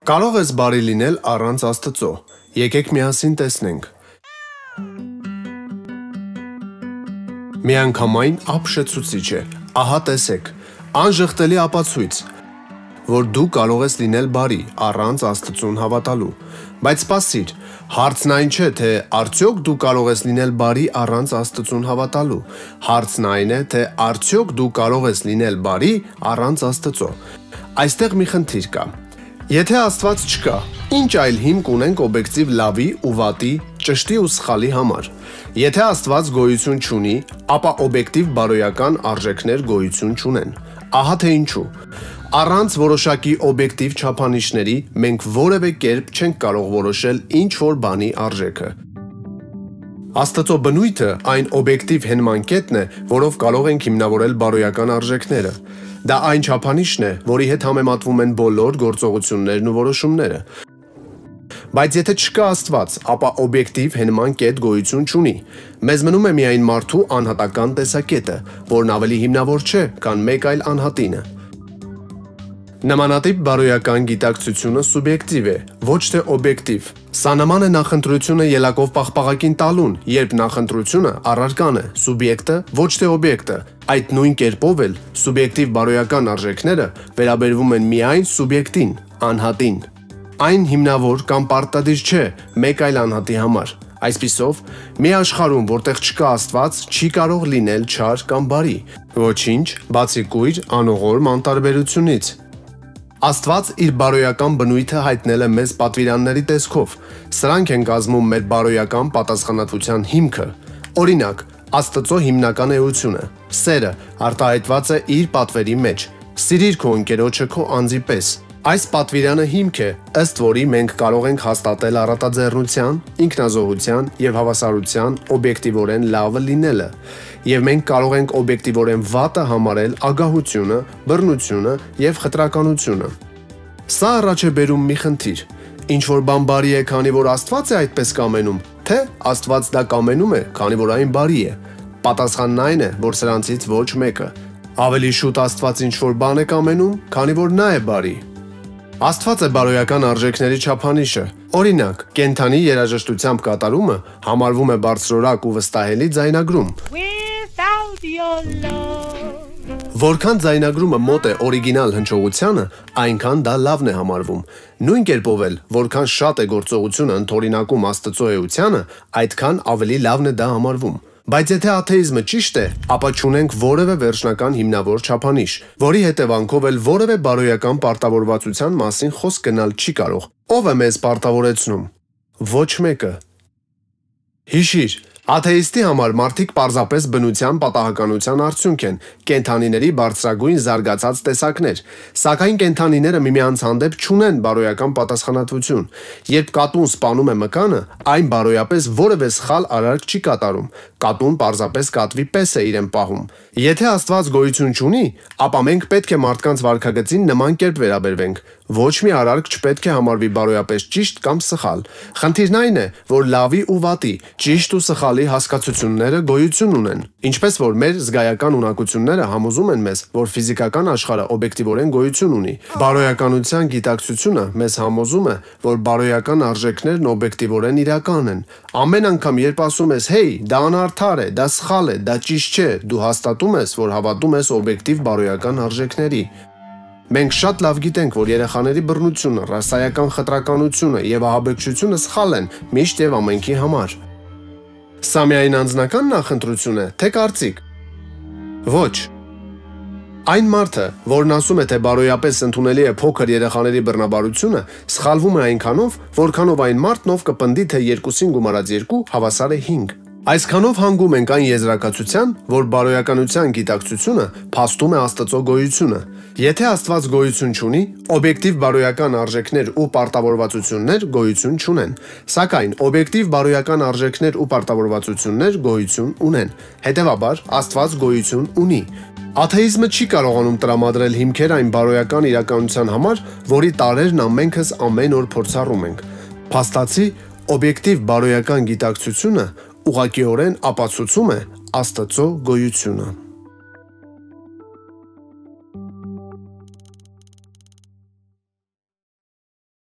Կարող ես բարի լինել առանց Աստծո։ Եկեք միասին տեսնենք։ Միանգամայն ապշեցուցիչ է։ Ահա տեսեք, անժխտելի ապացույց, որ դու կարող ես լինել բարի առանց Աստծուն հավատալու։ Բայց սպասիր, հարցն այն չէ, թե արդյոք դու կարող ես լինել բարի առանց Աստծուն հավատալու։ Հարցն այն է, թե արդյոք դու կարող ես լինել բարի առանց Աստծո։ Այստեղ մի խնդիր կա։ Եթե Աստված չկա, ինչ այլ հիմք ունենք օբյեկտիվ լավի ու վատի, ճշտի ու սխալի համար։ Եթե Աստված գոյություն չունի, ապա օբյեկտիվ բարոյական արժեքներ գոյություն չունեն։ Ահա թե ինչու։ Առանց որոշակի օբյեկտիվ չափանիշների մենք որևէ կերպ չենք կարող որոշել ինչ որ բանի արժեքը։ Աստծո բնույթը այն օբյեկտիվ հենման կետն է, որով կարող ենք հիմնավորել բարոյական արժեքները։ Դա այն չափանիշն է, որի հետ համեմատվում են բոլոր գործողություններն ու որոշումները։ Բայց եթե չկա Աստված, ապա օբյեկտիվ հենման կետ գոյություն չունի։ Մեզ մնում է միայն մարդու անհատական տեսակետը, որն ավելի հիմնավոր չէ, քան մեկ այլ անհատինը։ Նմանատիպ բարոյական գիտակցությունը սուբյեկտիվ է, ոչ թե օբյեկտիվ։ Սա նման է նախընտրությունը ելակով պաղպաղակին տալուն, երբ նախընտրությունը առարկան է, սուբյեկտը ոչ թե օբյեկտը։ Այդ նույն կերպով էլ սուբյեկտիվ բարոյական արժեքները վերաբերվում են միայն սուբյեկտին, անհատին։ Այն հիմնավոր կամ պարտադիր չէ մեկ այլ անհատի համար։ Այսպիսով, մի աշխարհում, որտեղ չկա Աստված, չի կարող լինել չար կամ բարի, ոչինչ, բացի կույր, անողորմ անտարբերությունից։ Աստված իր բարոյական բնույթը հայտնել է մեզ պատվիրանների տեսքով։ Սրանք են կազմում մեր բարոյական պատասխանատվության հիմքը։ Օրինակ, Աստծո հիմնական էությունը՝ սերը, արտահայտված է իր պատվերի մեջ։ Սիրիր քո ընկերոջը քո անձի պես։ Այս պատվիրանը հիմք է, ըստ որի մենք կարող ենք հաստատել առատաձեռնության, ինքնազոհության և հավասարության օբյեկտիվորեն լավը լինելը, և մենք կարող ենք օբյեկտիվորեն վատը համարել ագահությունը, բռնությունը և խտրականությունը։ Սա առաջ է բերում մի խնդիր. ինչ-որ բան բարի է, քանի որ Աստված է այդպես կամենում, թե Աստված դա կամենում է, քանի որ այն բարի է։ Պատասխանն այն է, որ սրանցից ոչ մեկը։ Ավելի շուտ Աստված ինչ-որ բան է կամենում, քանի որ նա է բարի։ Աստված է բարոյական արժեքների չափանիշը։ Օրինակ, կենդանի երաժշտությամբ կատարումը համարվում է բարձրորակ ու վստահելի ձայնագրում։ Որքան ձայնագրումը մոտ է օրիգինալ հնչողությանը, այնքան դա լավն է համարվում։ Նույն կերպով էլ, որքան շատ է գործողությունը ընդօրինակում Աստծո էությանը, այդքան ավելի լավն է դա համարվում։ Բայց եթե աթեիզմը ճիշտ է, ապա չունենք որևէ վերջնական հիմնավոր չափանիշ, որի հետևանքով էլ որևէ բարոյական պարտավորվածության մասին խոսք գնալ չի կարող։ Ո՞վ է մեզ պարտավորեցնում։ Ոչ մեկը։ Հիշիր, աթեիստի համար մարդիկ պարզապես բնության պատահականության արդյունք են, կենդանիների բարձրագույն զարգացած տեսակներ, սակայն կենդանիները միմյանց հանդեպ չունեն բարոյական պատասխանատվություն։ Երբ կատուն սպանում է մկանը, այն բարոյապես որևէ սխալ արարք չի կատարում, կատուն պարզապես կատվի պես է իրեն պահում։ Եթե Աստված գոյություն չունի, ապա մենք պետք է մարդկանց վարքագծին նման կերպ վերաբերվենք։ Ոչ մի արարք չպետք է համարվի բարոյապես ճիշտ կամ սխալ։ Խնդիրն այն է, որ լավի ու վատի, ճիշտ ու սխալի հասկացությունները գոյություն ունեն։ Ինչպես որ մեր զգայական ունակությունները համոզում են մեզ, որ ֆիզիկական աշխարհը օբյեկտիվորեն գոյություն ունի, բարոյականության գիտակցությունը մեզ համոզում է, որ բարոյական արժեքներն օբյեկտիվորեն իրական են։ Ամեն անգամ, երբ ասում ես, «Հեյ, դա անարդար է, դա սխալ է, դա ճիշտ չէ», դու հաստատում ես, որ հավատում ես օբյեկտիվ բարոյական արժեքների։ Մենք շատ լավ գիտենք, որ երեխաների բռնությունը, ռասայական խտրականությունը և ահաբեկչությունը սխալ են միշտ և ամենքի համար։ Սա միայն անձնական նախընտրություն է, թե կարծիք։ Ոչ։ Այն մարդը, որն ասում է, թե բարոյապես ընդունելի է փոքր երեխաների բռնաբարությունը, սխալվում է այնքանով, որքանով այն մարդն, ով կպնդի, թե 2-ին գումարած 2 հավասար է 5։ Այսքանով հանգում ենք այն եզրակացության, որ բարոյականության գիտակցությունը փաստում է Աստծո գոյությունը։ Եթե Աստված գոյություն չունի, օբյեկտիվ բարոյական արժեքներ ու պարտավորվածություններ գոյություն չունեն։ Սակայն օբյեկտիվ բարոյական արժեքներ ու պարտավորվածություններ գոյություն ունեն։ Հետևաբար, Աստված գոյություն ունի։ Աթեիզմը չի կարողանում տրամադրել հիմքեր այն բարոյական իրականության համար, որի տարրերն ամենքս ամեն օր փորձառում ենք։ Փաստացի, օբյեկտիվ բարոյական գիտակցությունը ուղղակիորեն ապացուցում է Աստծո գոյությունը։